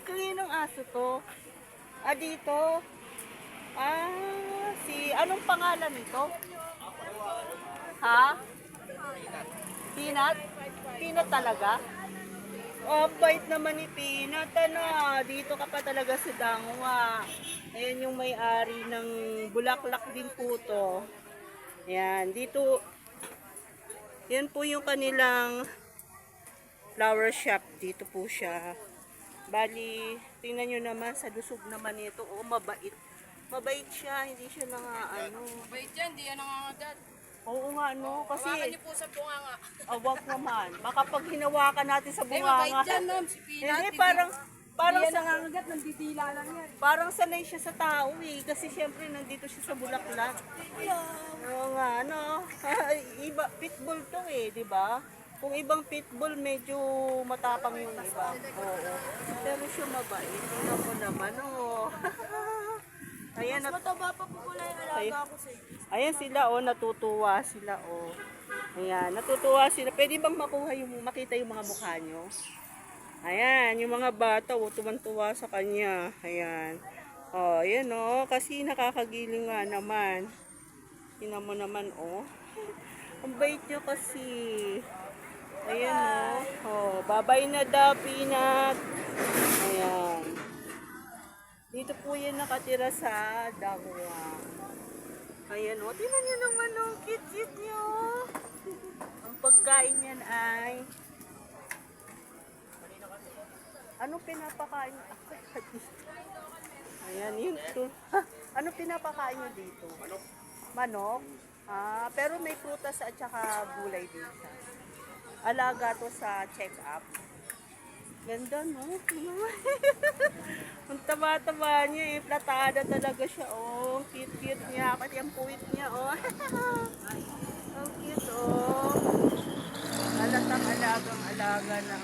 Kaninong aso to? Ah, dito. Ah, anong pangalan nito? Ha? Peanut? Peanut talaga? Oh, bait naman ni Peanut. Ano, dito ka pa talaga sa Dangwa. Ayan yung may-ari ng bulaklak din po to. Ayan, dito. Yan po yung kanilang flower shop. Dito po siya. Bali, tingnan nyo naman sa lusog naman ito. Oh, mabait. Mabait siya. Hindi siya ano. Mabait yan, di yan nangangagat. Oo nga, no? Kasi, Hawakan niyo po sa bunganga. wag naman. Baka pag hinawakan natin sa Eh, mabait bunganga. yan, ma'am. Si Peanut. Hindi, parang Di yan sa, nangangagat, nandidila lang yan. parang sanay siya sa tao eh. Kasi syempre nandito siya sa bulaklak. Oo nga, ano. Iba, pitbull to eh, di ba? Kung ibang pitbull, medyo matapang yung iba. Oo. Pero siya mabait. Tingnan mo naman, oh. Ayan, Mataba pa po pala yung alaga ko sa ayan sila, oh. Natutuwa sila, oh. Ayan, natutuwa sila. Pwede bang makita yung mga mukha nyo? Ayan, yung mga bata, oh, tuwan-tuwa sa kanya. Ayan. Oh, ayan, oh. Kasi nakakagiling nga naman. Tingnan mo naman, oh. Ang bait nyo kasi. Ayan, oh. Oh, babay na daw, Peanut. Ayan. Dito po yan nakatira sa Dangwa. Ayan, oh. Tingnan nyo naman, oh. Cute-cute nyo. Ang pagkain yan ay... Anong pinapakain nyo? Ayan, yun. Anong pinapakain nyo dito? Manok. Manok? Ah, pero may prutas at saka gulay din siya. Alaga to sa check-up. Ganda, no? Ang taba-taba niya eh. Platada talaga siya, oh. Ang cute-cute niya. Pati ang puwit niya, oh. Ang cute, oh. Halatang alagang-alaga ng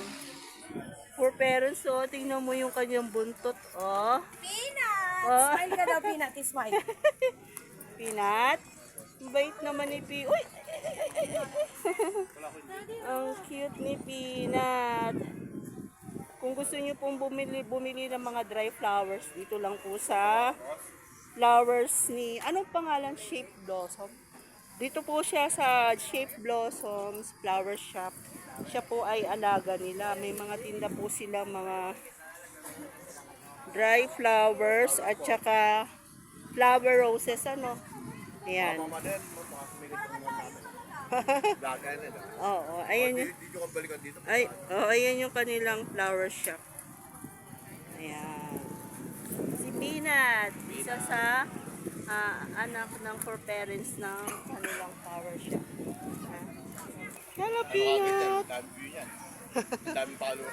for parents, oh. Tingnan mo yung kanyang buntot, oh. Peanut! Oh. Smile ka daw, Peanut. Smile. Peanut. Bait naman ni Uy! Ang cute ni Peanut. Kung gusto niyo pong bumili ng mga dry flowers, dito lang po sa flowers ni, anong pangalan? Shape Blossom. Dito po siya sa Shape Blossoms Flower Shop. Siya po ay alaga nila. May mga tinda po sila mga dry flowers at saka flower roses, ano. Ayan. Oo, ayan yung, ayan yung kanilang flower shop. Ayan. Si Peanut, isa sa anak ng for parents ng kanilang flower shop. Hello, Peanut! Dami follower.